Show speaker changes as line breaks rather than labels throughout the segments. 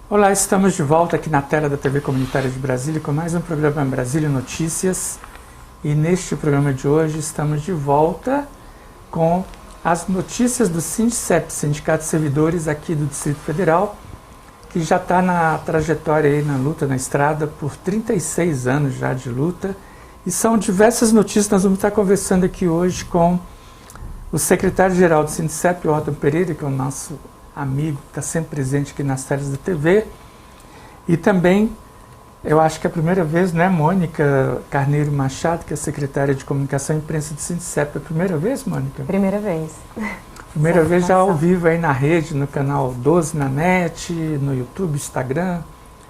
Olá, estamos de volta aqui na tela da TV Comunitária de Brasília com mais um programa Brasília Notícias. E neste programa de hoje estamos de volta com as notícias do SINDICEP, Sindicato de Servidores aqui do Distrito Federal, que já está na trajetória aí, na luta, na estrada, por 36 anos já de luta. E são diversas notícias. Nós vamos estar conversando aqui hoje com o secretário-geral do SINDICEP, Otton Pereira, que é o nosso amigo, que está sempre presente aqui nas telas da TV. E também, eu acho que é a primeira vez, né, Mônica Carneiro Machado, que é secretária de Comunicação e Imprensa do SINDICEP. É a primeira vez, Mônica?
Primeira vez.
Primeira vez já ao vivo aí na rede, no canal 12 na net, no YouTube, Instagram,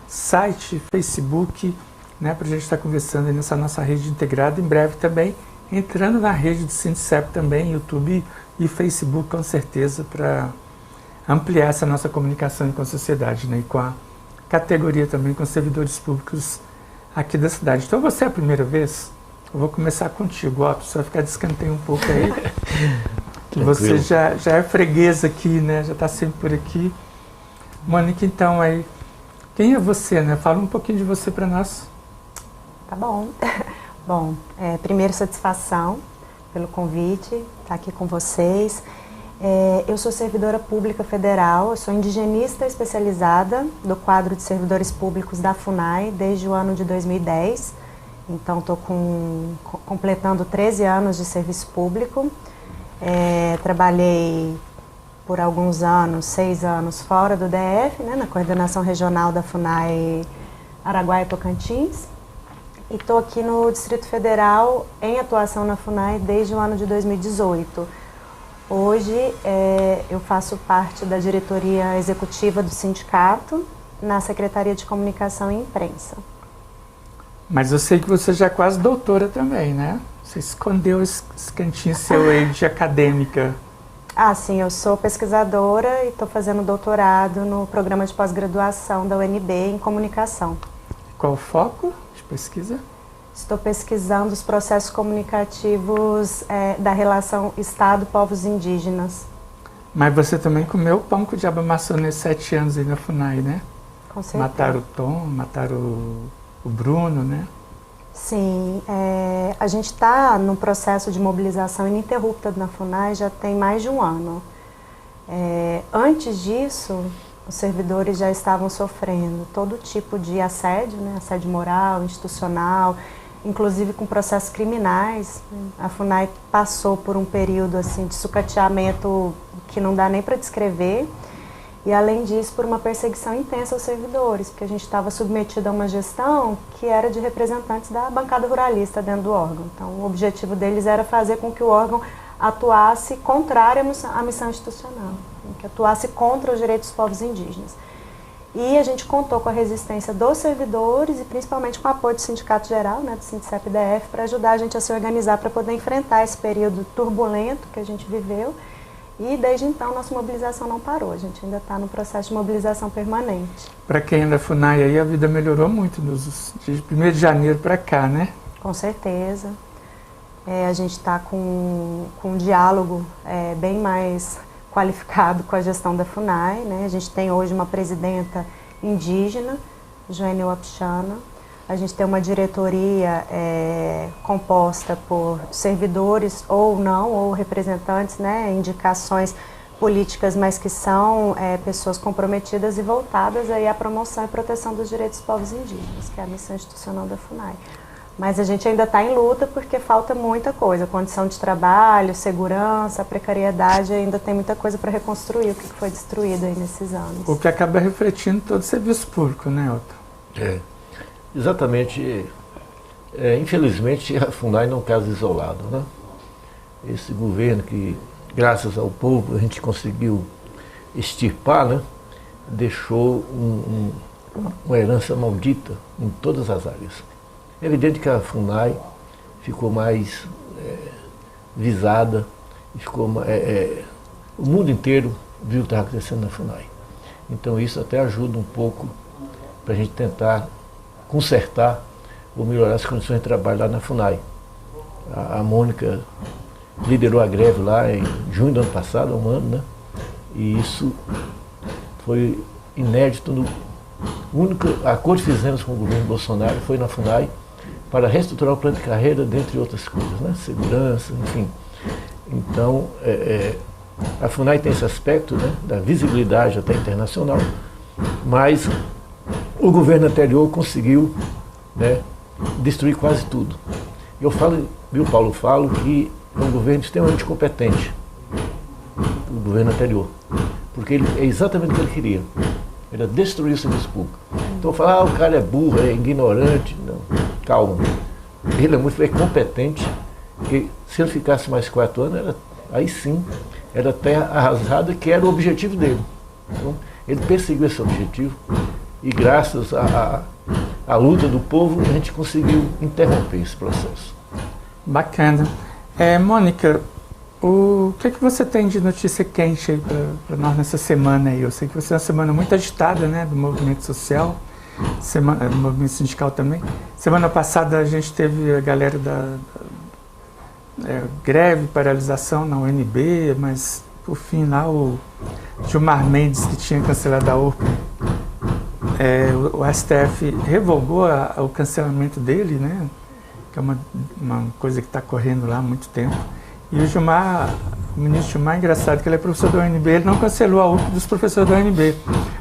site, Facebook, né, para a gente estar conversando aí nessa nossa rede integrada. Em breve também entrando na rede do SINDICEP também, YouTube e Facebook, com certeza, para ampliar essa nossa comunicação com a sociedade, né, e com a categoria também, com os servidores públicos aqui da cidade. Então, você é a primeira vez? Eu vou começar contigo, Otton, só ficar de escanteio um pouco aí. Que você já é freguesa aqui, né, já está sempre por aqui. Mônica, então, aí, quem é você, né? Fala um pouquinho de você para nós.
Tá bom. Bom, primeiro, satisfação pelo convite, estar aqui com vocês. Eu sou servidora pública federal, eu sou indigenista especializada do quadro de servidores públicos da FUNAI desde o ano de 2010. Então, estou completando 13 anos de serviço público. Trabalhei por alguns anos, 6 anos, fora do DF, né, na coordenação regional da FUNAI Araguaia e Tocantins. E estou aqui no Distrito Federal em atuação na FUNAI desde o ano de 2018. Hoje eu faço parte da diretoria executiva do sindicato na Secretaria de Comunicação e Imprensa.
Mas eu sei que você já é quase doutora também, né? Você escondeu esse cantinho seu aí de acadêmica.
Ah, sim, eu sou pesquisadora e estou fazendo doutorado no programa de pós-graduação da UNB em comunicação.
Qual o foco de pesquisa?
Estou pesquisando os processos comunicativos da relação Estado-povos indígenas.
Mas você também comeu pão com diabo amassou nesses 7 anos aí na FUNAI, né?
Com certeza.
Mataram o Tom, mataram o Bruno, né?
Sim, a gente está no processo de mobilização ininterrupta na FUNAI já tem mais de um ano. Antes disso, os servidores já estavam sofrendo todo tipo de assédio, né? Assédio moral, institucional, inclusive com processos criminais. A FUNAI passou por um período assim, de sucateamento que não dá nem para descrever. E, além disso, por uma perseguição intensa aos servidores, porque a gente estava submetido a uma gestão que era de representantes da bancada ruralista dentro do órgão. Então, o objetivo deles era fazer com que o órgão atuasse contrário à missão institucional, que atuasse contra os direitos dos povos indígenas. E a gente contou com a resistência dos servidores e, principalmente, com o apoio do Sindicato Geral, né, do SINDICEP-DF, para ajudar a gente a se organizar para poder enfrentar esse período turbulento que a gente viveu. E desde então nossa mobilização não parou, a gente ainda está no processo de mobilização permanente.
Para quem é da FUNAI aí, a vida melhorou muito de 1º de janeiro para cá, né?
Com certeza. A gente está com um diálogo bem mais qualificado com a gestão da FUNAI, né? A gente tem hoje uma presidenta indígena, Joênia Wapichana. A gente tem uma diretoria composta por servidores ou não, ou representantes, né, indicações políticas, mas que são pessoas comprometidas e voltadas aí à promoção e proteção dos direitos dos povos indígenas, que é a missão institucional da FUNAI. Mas a gente ainda está em luta porque falta muita coisa, condição de trabalho, segurança, precariedade, ainda tem muita coisa para reconstruir o que foi destruído aí nesses anos.
O que acaba refletindo todo o serviço público, né, Otton?
Exatamente. Infelizmente, a FUNAI não é um caso isolado, né? Esse governo que, graças ao povo, a gente conseguiu extirpar, né? Deixou uma herança maldita em todas as áreas. É evidente que a FUNAI ficou mais visada, ficou, o mundo inteiro viu o que estava acontecendo na FUNAI. Então isso até ajuda um pouco para a gente tentar consertar ou melhorar as condições de trabalho lá na FUNAI. A Mônica liderou a greve lá em junho do ano passado, há um ano, né? E isso foi inédito O único acordo que fizemos com o governo Bolsonaro foi na FUNAI para reestruturar o plano de carreira, dentre outras coisas, né? Segurança, enfim. Então, a FUNAI tem esse aspecto, né, da visibilidade até internacional, mas o governo anterior conseguiu, né, destruir quase tudo. Eu falo, viu, Paulo, falo que é um governo extremamente competente, o governo anterior, porque ele é exatamente o que ele queria, era destruir o serviço público. Então eu falo, o cara é burro, é ignorante, não, calma, ele é competente, porque se ele ficasse mais 4 anos, aí sim, era terra arrasada, que era o objetivo dele. Então, ele perseguiu esse objetivo e graças à luta do povo, a gente conseguiu interromper esse processo.
Bacana. Mônica, o que você tem de notícia quente aí para nós nessa semana aí? Eu sei que você é uma semana muito agitada, né, do movimento social, do movimento sindical também. Semana passada a gente teve a galera da greve, paralisação na UNB, mas por fim lá o Gilmar Mendes, que tinha cancelado a URP, o STF revogou o cancelamento dele, né? Que é uma coisa que está correndo lá há muito tempo. E o ministro Gilmar, engraçado que ele é professor da UNB, ele não cancelou a URP dos professores da UNB,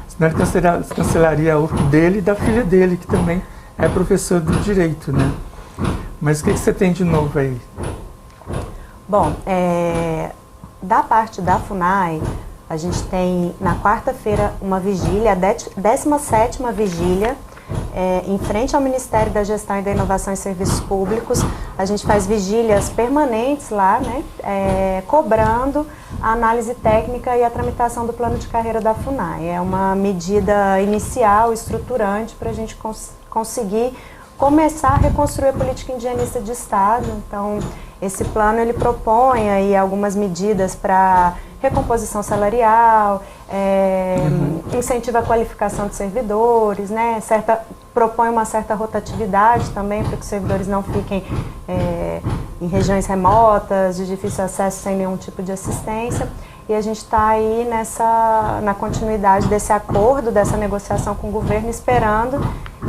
senão ele cancelaria a URP dele e da filha dele, que também é professor do direito, né? Mas o que você tem de novo aí?
Bom, da parte da FUNAI, a gente tem na quarta-feira uma vigília, a 17ª vigília, em frente ao Ministério da Gestão e da Inovação em Serviços Públicos. A gente faz vigílias permanentes lá, né, cobrando a análise técnica e a tramitação do plano de carreira da FUNAI. É uma medida inicial, estruturante, para a gente conseguir começar a reconstruir a política indigenista de Estado. Então, esse plano ele propõe aí algumas medidas para recomposição salarial, incentiva a qualificação de servidores, né? Propõe uma certa rotatividade também para que os servidores não fiquem em regiões remotas, de difícil acesso, sem nenhum tipo de assistência. E a gente está aí na continuidade desse acordo, dessa negociação com o governo, esperando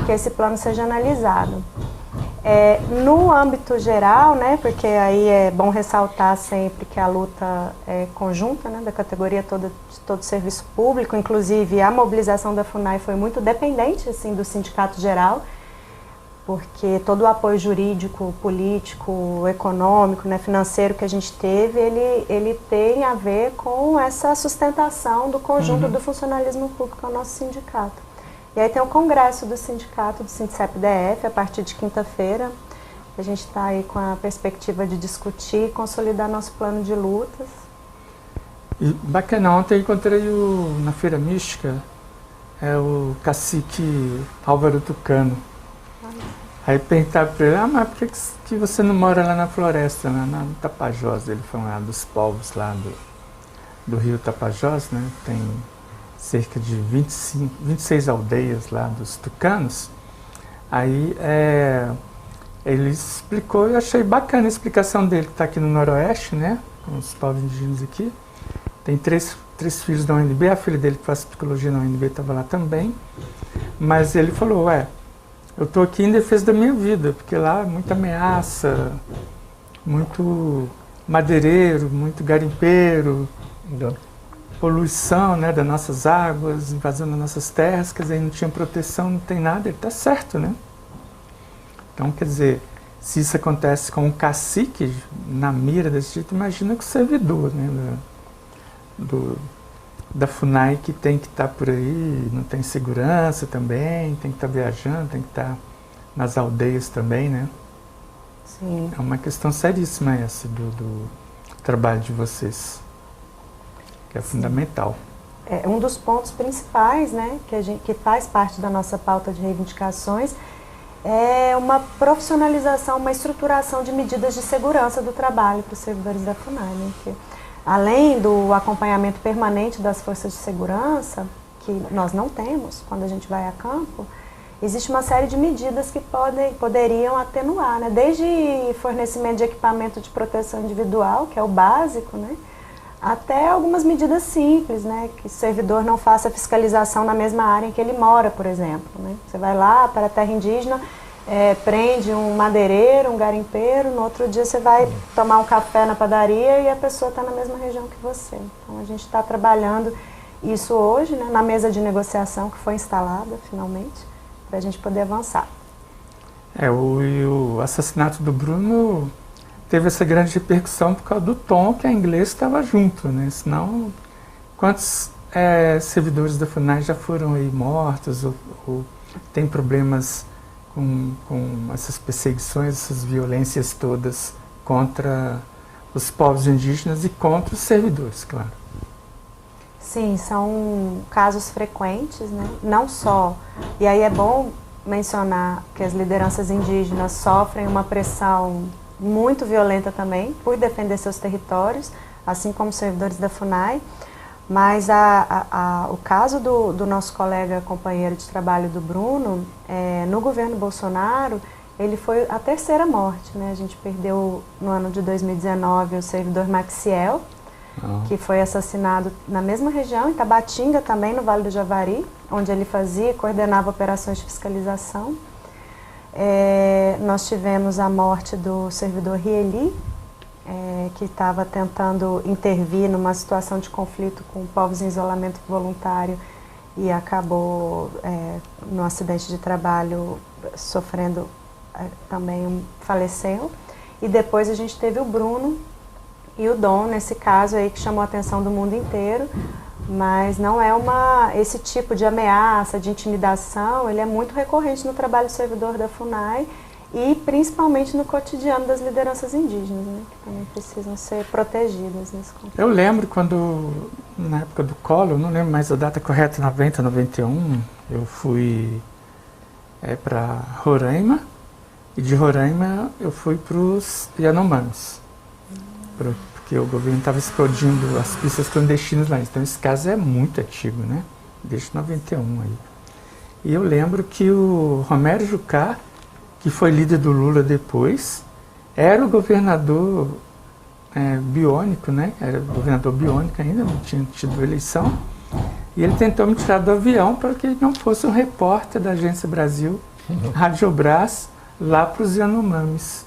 que esse plano seja analisado. No âmbito geral, né, porque aí é bom ressaltar sempre que a luta é conjunta, né, da categoria toda, de todo o serviço público, inclusive a mobilização da FUNAI foi muito dependente assim, do sindicato geral, porque todo o apoio jurídico, político, econômico, né, financeiro que a gente teve, ele tem a ver com essa sustentação do conjunto do funcionalismo público ao nosso sindicato. E aí tem o congresso do sindicato, do Sindicep-DF, a partir de quinta-feira. A gente está aí com a perspectiva de discutir e consolidar nosso plano de lutas.
E bacana, ontem eu encontrei na Feira Mística o cacique Álvaro Tucano. Aí perguntava para ele, mas por que você não mora lá na floresta, lá na Tapajós? Ele falou lá dos povos lá do rio Tapajós, né? Tem cerca de 26 aldeias lá dos tucanos. Aí ele explicou, eu achei bacana a explicação dele, que está aqui no Noroeste, né, com os povos indígenas aqui. Tem três filhos da UNB, a filha dele que faz psicologia na UNB estava lá também. Mas ele falou, eu estou aqui em defesa da minha vida, porque lá muita ameaça, muito madeireiro, muito garimpeiro, poluição, né, das nossas águas, invasão das nossas terras, quer dizer, não tinha proteção, não tem nada, ele está certo, né? Então, quer dizer, se isso acontece com um cacique na mira desse jeito, imagina com o servidor, né, da FUNAI, que tem que estar por aí, não tem segurança também, tem que estar viajando, tem que estar nas aldeias também, né?
Sim.
É uma questão seríssima essa do trabalho de vocês, que é fundamental.
Um dos pontos principais, né, que faz parte da nossa pauta de reivindicações é uma profissionalização, uma estruturação de medidas de segurança do trabalho para os servidores da FUNAI, né, que, além do acompanhamento permanente das forças de segurança, que nós não temos quando a gente vai a campo, existe uma série de medidas que poderiam atenuar, né, desde fornecimento de equipamento de proteção individual, que é o básico, né, até algumas medidas simples, né? Que o servidor não faça fiscalização na mesma área em que ele mora, por exemplo, né? Você vai lá para a terra indígena, prende um madeireiro, um garimpeiro, no outro dia você vai tomar um café na padaria e a pessoa está na mesma região que você. Então a gente está trabalhando isso hoje, né, na mesa de negociação que foi instalada finalmente, para a gente poder avançar.
O assassinato do Bruno teve essa grande repercussão por causa do tom que a inglês estava junto, né? Senão, quantos servidores da FUNAI já foram aí mortos ou tem problemas com essas perseguições, essas violências todas contra os povos indígenas e contra os servidores, claro.
Sim, são casos frequentes, né? Não só, e aí é bom mencionar que as lideranças indígenas sofrem uma pressão muito violenta também por defender seus territórios, assim como os servidores da FUNAI, mas o caso do nosso colega companheiro de trabalho do Bruno, no governo Bolsonaro, ele foi a terceira morte, né? A gente perdeu no ano de 2019 o servidor Maxiel, que foi assassinado na mesma região, em Tabatinga também, no Vale do Javari, onde ele coordenava operações de fiscalização. Nós tivemos a morte do servidor Rieli, que estava tentando intervir numa situação de conflito com povos em isolamento voluntário e acabou, no acidente de trabalho, sofrendo, também faleceu. E depois a gente teve o Bruno e o Dom, nesse caso aí que chamou a atenção do mundo inteiro, mas não é esse tipo de ameaça, de intimidação, ele é muito recorrente no trabalho do servidor da FUNAI e principalmente no cotidiano das lideranças indígenas, né, que também precisam ser protegidas nesse contexto.
Eu lembro quando, na época do Collor, não lembro mais a data correta, 90, 91, eu fui para Roraima, e de Roraima eu fui para os Yanomamis, porque o governo estava explodindo as pistas clandestinas lá. Então esse caso é muito antigo, né? Desde 91 aí. E eu lembro que o Romero Jucá, que foi líder do Lula depois, era o governador biônico, né? Era governador biônico ainda, não tinha tido eleição. E ele tentou me tirar do avião para que ele não fosse um repórter da Agência Brasil, Radiobras, lá para os Yanomamis.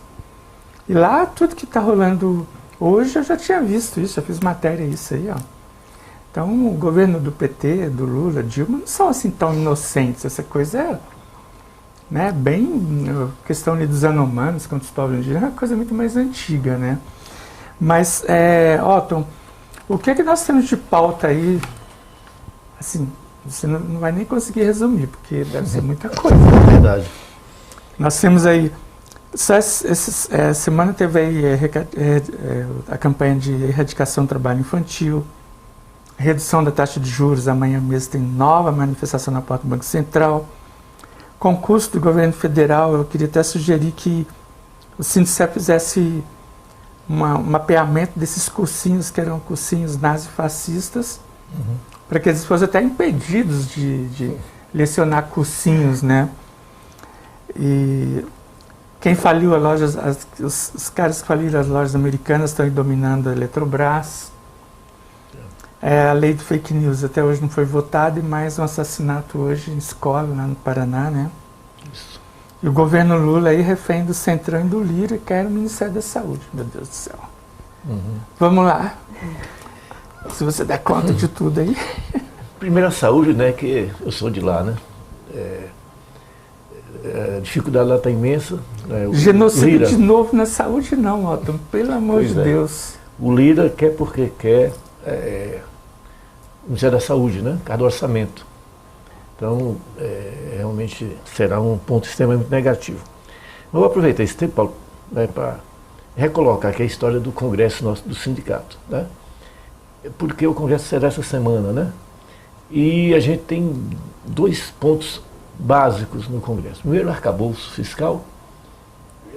E lá tudo que está rolando hoje eu já tinha visto isso, já fiz matéria isso aí, ó. Então o governo do PT, do Lula, Dilma, não são assim tão inocentes, essa coisa né, bem, questão ali dos Yanomamis contra os povos indígenas, é uma coisa muito mais antiga, né. Mas, Otton, o que é que nós temos de pauta aí, assim, você não vai nem conseguir resumir, porque deve ser muita coisa.
É verdade.
Nós temos aí, semana teve aí a campanha de erradicação do trabalho infantil, redução da taxa de juros, amanhã mesmo tem nova manifestação na porta do Banco Central, concurso do governo federal. Eu queria até sugerir que o Sindicep fizesse um mapeamento desses cursinhos, que eram cursinhos nazifascistas, para que eles fossem até impedidos de lecionar cursinhos, né? E quem faliu a loja, os caras que faliram as lojas americanas estão aí dominando a Eletrobras. A lei do fake news até hoje não foi votada, e mais um assassinato hoje em escola, lá no Paraná, né? Isso. E o governo Lula aí refém do Centrão e do Lira, que era o Ministério da Saúde, meu Deus do céu. Vamos lá. Se você der conta de tudo aí.
Primeiro a saúde, né, que eu sou de lá, né? A dificuldade lá está imensa.
Genocídio Lira, de novo na saúde não, Otton, pelo amor de Deus.
O Lira quer porque quer o Ministério da Saúde, né? Por causa do orçamento. Então, realmente será um ponto extremamente negativo. Eu vou aproveitar esse tempo, Paulo, para recolocar aqui a história do congresso nosso, do sindicato, né? Porque o congresso será essa semana, né? E a gente tem dois pontos básicos no congresso. Primeiro, o arcabouço fiscal.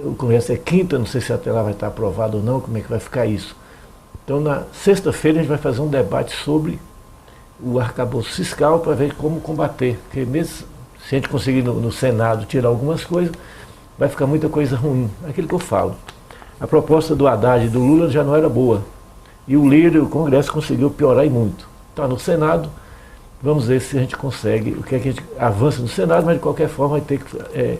O congresso é quinta, não sei se até lá vai estar aprovado ou não, como é que vai ficar isso. Então, na sexta-feira, a gente vai fazer um debate sobre o arcabouço fiscal para ver como combater. Porque mesmo se a gente conseguir no Senado tirar algumas coisas, vai ficar muita coisa ruim. Aquilo que eu falo. A proposta do Haddad e do Lula já não era boa. E o líder, o Congresso, conseguiu piorar e muito. Está no Senado, vamos ver se a gente consegue, o que é que a gente avança no Senado, mas de qualquer forma vai ter que,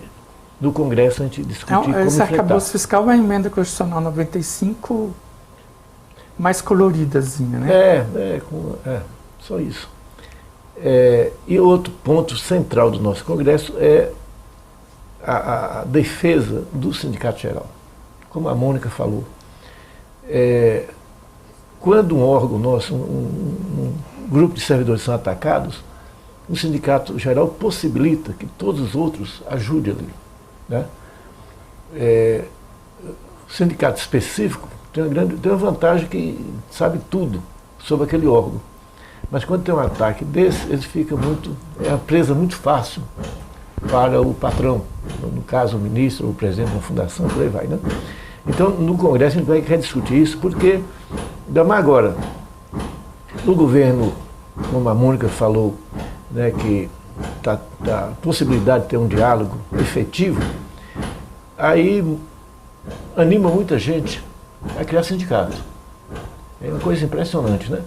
no Congresso, a gente discutir como
esse
enfrentar.
arcabouço fiscal é uma emenda constitucional 95 mais coloridazinha, né?
Só isso. E outro ponto central do nosso Congresso é a defesa do Sindicato Geral. Como a Mônica falou, quando um órgão nosso, um grupo de servidores são atacados, o Sindicato Geral possibilita que todos os outros ajudem ali. Né? O sindicato específico tem uma vantagem que sabe tudo sobre aquele órgão. Mas quando tem um ataque desse, ele fica é uma presa muito fácil para o patrão, no caso o ministro ou o presidente de uma fundação, por aí vai. Né? Então, no Congresso a gente vai querer discutir isso, porque, ainda mais agora, no governo, como a Mônica falou, né, que a possibilidade de ter um diálogo efetivo, aí anima muita gente a criar sindicato. É uma coisa impressionante, né?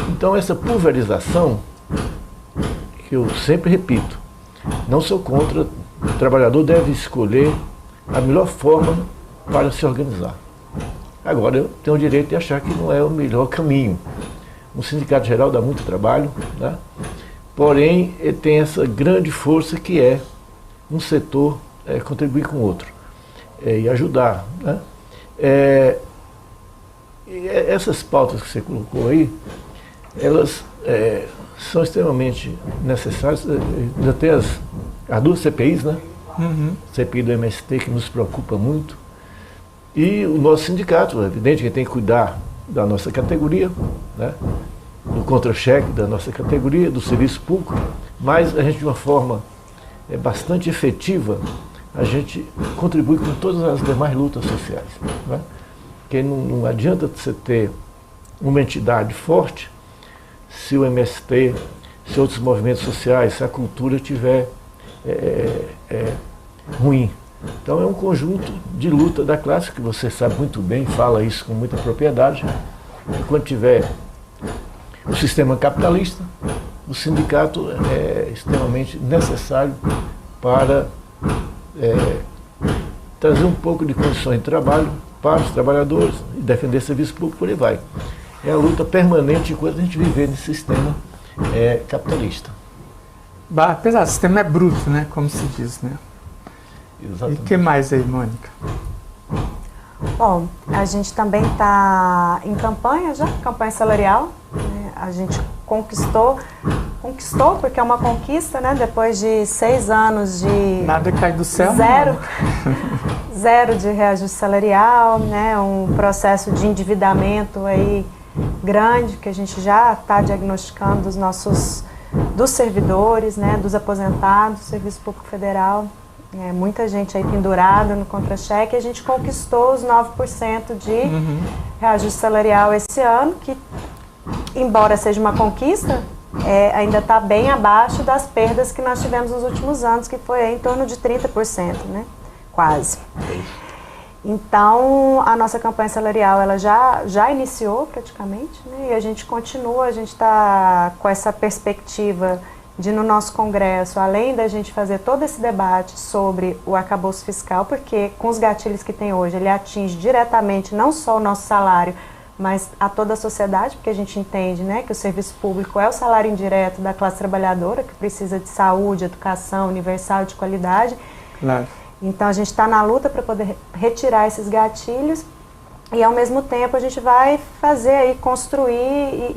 Então essa pulverização, que eu sempre repito, não sou contra, o trabalhador deve escolher a melhor forma para se organizar. Agora, eu tenho o direito de achar que não é o melhor caminho. Um sindicato geral dá muito trabalho, né? Porém, ele tem essa grande força que é um setor contribuir com o outro e ajudar. Né? E essas pautas que você colocou aí, elas são extremamente necessárias. Já tem as duas CPIs, né?
Uhum.
CPI do MST, que nos preocupa muito. E o nosso sindicato, é evidente que tem que cuidar da nossa categoria, né? Do contra-cheque da nossa categoria, do serviço público, mas a gente, de uma forma bastante efetiva, a gente contribui com todas as demais lutas sociais. Né? Porque não adianta você ter uma entidade forte se o MST, se outros movimentos sociais, se a cultura estiver ruim. Então é um conjunto de luta da classe, que você sabe muito bem, fala isso com muita propriedade. E quando tiver o sistema capitalista, o sindicato é extremamente necessário para trazer um pouco de condições de trabalho para os trabalhadores e defender serviço público, por aí vai. É a luta permanente enquanto a gente viver nesse sistema capitalista.
Apesar, o sistema é bruto, né? Como se diz, né?
Exatamente.
E o que mais aí, Mônica?
Bom, a gente também está em campanha já, campanha salarial. Né? A gente conquistou porque é uma conquista, né? Depois de 6 anos de...
Nada cai do céu.
Zero de reajuste salarial, né? Um processo de endividamento aí grande, que a gente já está diagnosticando dos servidores, né? Dos aposentados, do Serviço Público Federal. Muita gente aí pendurada no contra-cheque. A gente conquistou os 9% de reajuste salarial esse ano, que, embora seja uma conquista, ainda está bem abaixo das perdas que nós tivemos nos últimos anos, que foi em torno de 30%, né? Quase. Então, a nossa campanha salarial ela já iniciou praticamente, né? E a gente continua, a gente está com essa perspectiva de, no nosso Congresso, além da gente fazer todo esse debate sobre o arcabouço fiscal, porque com os gatilhos que tem hoje, ele atinge diretamente não só o nosso salário, mas a toda a sociedade, porque a gente entende, né, que o serviço público é o salário indireto da classe trabalhadora, que precisa de saúde, educação universal de qualidade.
Claro.
Então a gente está na luta para poder retirar esses gatilhos e, ao mesmo tempo, a gente vai fazer aí, construir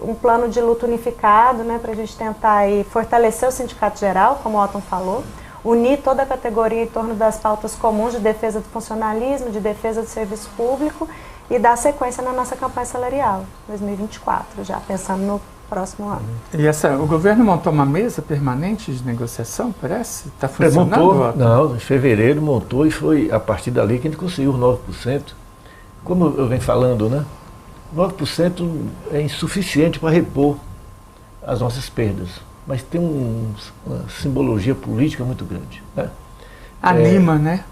um plano de luta unificado, né, para a gente tentar aí fortalecer o Sindicato Geral, como o Otton falou, unir toda a categoria em torno das pautas comuns de defesa do funcionalismo, de defesa do serviço público e dar sequência na nossa campanha salarial, 2024, já pensando no próximo ano.
E o governo montou uma mesa permanente de negociação, parece? Está funcionando?
Não, em fevereiro montou e foi a partir dali que a gente conseguiu os 9%. Como eu venho falando, né? 9% é insuficiente para repor as nossas perdas, mas tem uma simbologia política muito grande. Né?
Anima, né?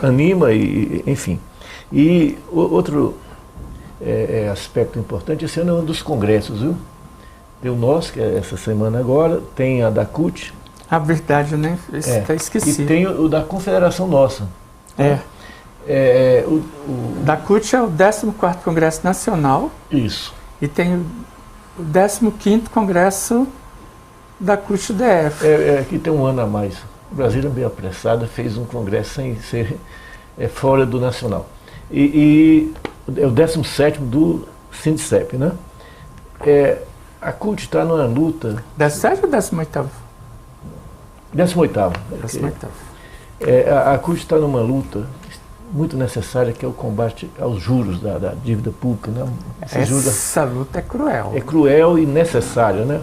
Anima e, enfim. E outro aspecto importante, esse ano é um dos congressos, viu? Tem o nosso, que é essa semana agora, tem a da CUT.
A verdade, eu nem até esqueci.
E tem o da Confederação Nossa.
Da CUT é o 14º Congresso Nacional.
Isso.
E tem o 15º Congresso da CUT-DF.
Aqui tem um ano a mais. O Brasília, bem apressada, fez um congresso sem ser fora do nacional. E é o 17º do Sindicep, né? A CUT está numa luta...
17º ou 18º?
18º.
18º.
A CUT está numa luta muito necessária, que é o combate aos juros da dívida pública, né?
Essa luta é cruel.
É cruel e necessária, né?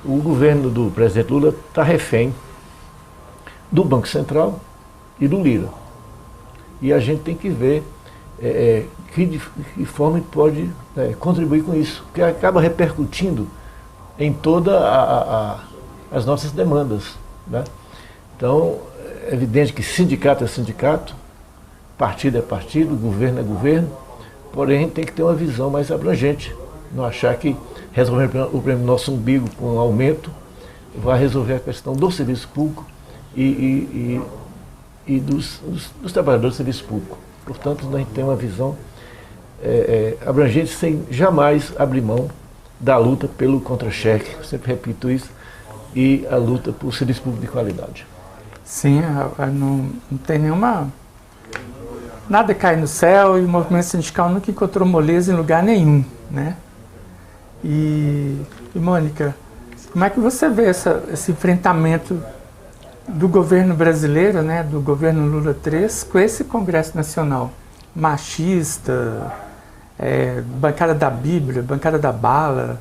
O governo do presidente Lula está refém do Banco Central e do Lira. E a gente tem que ver que forma pode contribuir com isso, que acaba repercutindo em todas as nossas demandas, né? Então, é evidente que sindicato é sindicato, partido é partido, governo é governo, porém a gente tem que ter uma visão mais abrangente, não achar que resolver o problema do nosso umbigo com um aumento vai resolver a questão do serviço público e dos trabalhadores do serviço público. Portanto, a gente tem uma visão abrangente sem jamais abrir mão da luta pelo contra-cheque, eu sempre repito isso, e a luta por serviço público de qualidade.
Sim, não tem nenhuma... Nada cai no céu e o movimento sindical nunca encontrou moleza em lugar nenhum, né? E Mônica, como é que você vê esse enfrentamento do governo brasileiro, né, do governo Lula III, com esse Congresso Nacional machista, bancada da Bíblia, bancada da bala,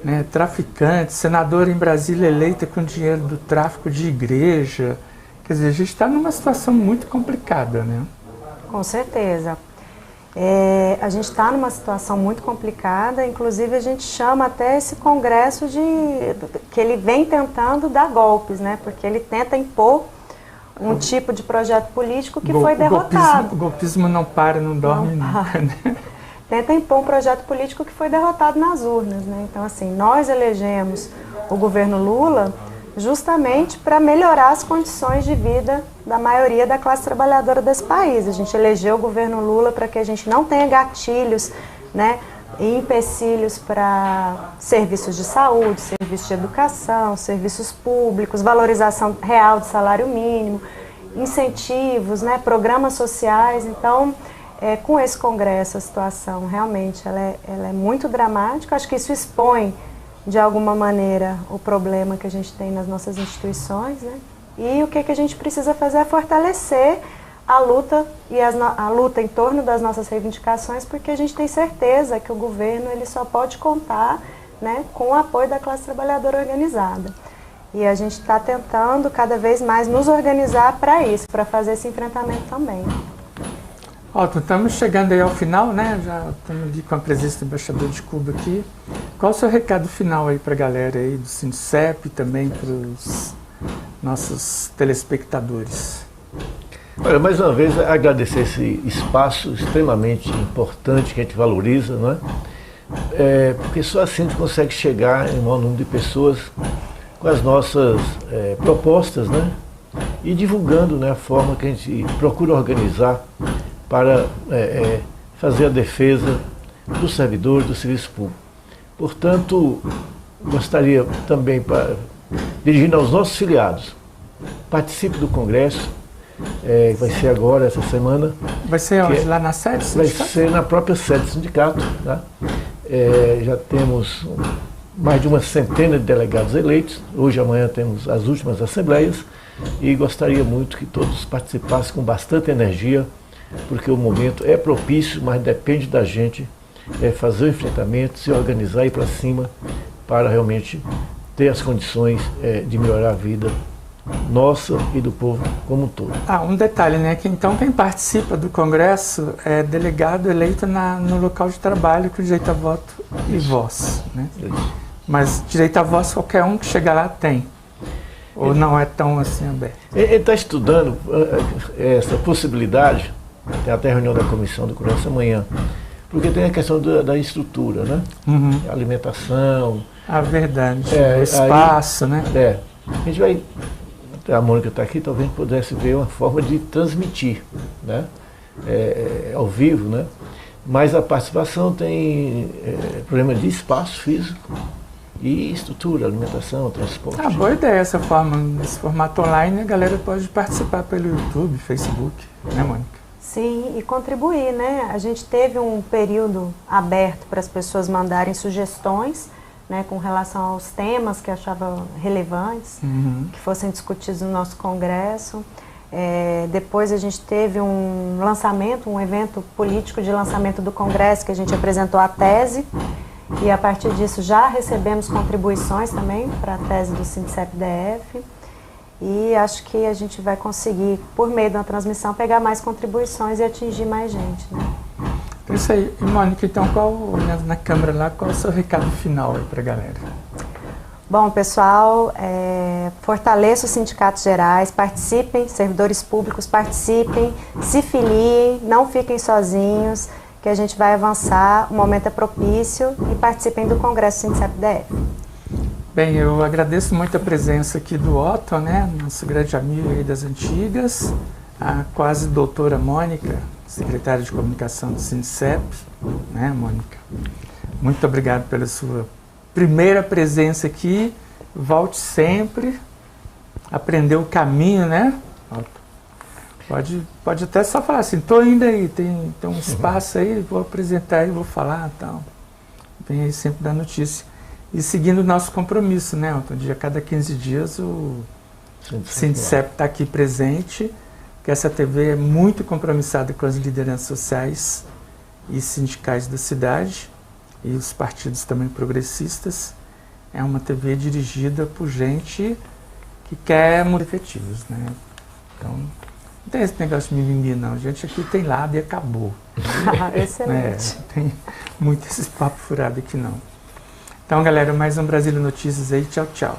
né, traficante, senador em Brasília eleita com dinheiro do tráfico de igreja? Quer dizer, a gente está numa situação muito complicada, né?
Com certeza. A gente está numa situação muito complicada, inclusive a gente chama até esse congresso que ele vem tentando dar golpes, né? Porque ele tenta impor um tipo de projeto político que foi derrotado.
O golpismo não para, não dorme nunca, né?
Tenta impor um projeto político que foi derrotado nas urnas, né? Então, assim, nós elegemos o governo Lula justamente para melhorar as condições de vida da maioria da classe trabalhadora desse país. A gente elegeu o governo Lula para que a gente não tenha gatilhos, né, e empecilhos para serviços de saúde, serviços de educação, serviços públicos, valorização real do salário mínimo, incentivos, né, programas sociais. Então, com esse congresso, a situação realmente ela é muito dramática. Acho que isso expõe de alguma maneira o problema que a gente tem nas nossas instituições, né? E o que a gente precisa fazer é fortalecer a luta a luta em torno das nossas reivindicações, porque a gente tem certeza que o governo ele só pode contar, né, com o apoio da classe trabalhadora organizada. E a gente está tentando cada vez mais nos organizar para isso, para fazer esse enfrentamento também.
Ótimo, estamos chegando aí ao final, né? Já estamos ali com a presença do embaixador de Cuba aqui. Qual o seu recado final aí para a galera aí do Sindicep e também para os nossos telespectadores?
Olha, mais uma vez agradecer esse espaço extremamente importante que a gente valoriza, não é? Porque só assim a gente consegue chegar em um maior número de pessoas com as nossas propostas, né? E divulgando, né, a forma que a gente procura organizar para fazer a defesa dos servidores do serviço público. Portanto, gostaria também, dirigindo aos nossos filiados, participe do Congresso, vai ser agora, essa semana.
Vai ser onde? Lá na sede do sindicato?
Vai ser na própria sede do sindicato. Tá? Já temos mais de uma centena de delegados eleitos. Hoje e amanhã temos as últimas assembleias e gostaria muito que todos participassem com bastante energia, porque o momento é propício, mas depende da gente fazer o enfrentamento, se organizar e ir para cima para realmente ter as condições de melhorar a vida nossa e do povo como um todo.
Um detalhe, né? Que então quem participa do Congresso é delegado eleito no local de trabalho com direito a voto e voz, né? Mas direito a voz qualquer um que chegar lá tem. Ou não é tão assim aberto?
Ele está estudando essa possibilidade Tem até reunião da Comissão do Congresso amanhã. Porque tem a questão da estrutura, né? Alimentação.
A verdade. O espaço,
aí,
né?
A gente vai... A Mônica está aqui, talvez pudesse ver uma forma de transmitir, né? Ao vivo, né? Mas a participação tem problema de espaço físico e estrutura, alimentação, transporte.
Boa ideia essa forma. Nesse formato online, a galera pode participar pelo YouTube, Facebook, né, Mônica?
Sim, e contribuir, né? A gente teve um período aberto para as pessoas mandarem sugestões, né, com relação aos temas que achavam relevantes, que fossem discutidos no nosso congresso. Depois a gente teve um lançamento, um evento político de lançamento do congresso, que a gente apresentou a tese, e a partir disso já recebemos contribuições também para a tese do SINCEP-DF. E acho que a gente vai conseguir, por meio da transmissão, pegar mais contribuições e atingir mais gente, né?
É isso aí. E, Mônica, então, olhando na câmera lá, qual é o seu recado final aí para a galera?
Bom, pessoal, fortaleça os sindicatos gerais, participem, servidores públicos participem, se filiem, não fiquem sozinhos, que a gente vai avançar, o momento é propício, e participem do Congresso SINCEP-DF.
Bem, eu agradeço muito a presença aqui do Otto, né, nosso grande amigo aí das antigas, a quase doutora Mônica, secretária de comunicação do SINCEP, né, Mônica? Muito obrigado pela sua primeira presença aqui, volte sempre, aprender o caminho, né, Otto? Pode até só falar assim, estou indo aí, tem um espaço aí, vou apresentar aí, vou falar e tal. Vem aí sempre dar notícia. E seguindo o nosso compromisso, né, Otto? A cada 15 dias o SINCEP está aqui presente, que essa TV é muito compromissada com as lideranças sociais e sindicais da cidade, e os partidos também progressistas. É uma TV dirigida por gente que quer mudar efetivos, né? Então, não tem esse negócio de mimimi, não. A gente aqui tem lado e acabou.
Excelente.
Não tem muito esse papo furado aqui, não. Então, galera, mais um Brasília Notícias aí. Tchau, tchau.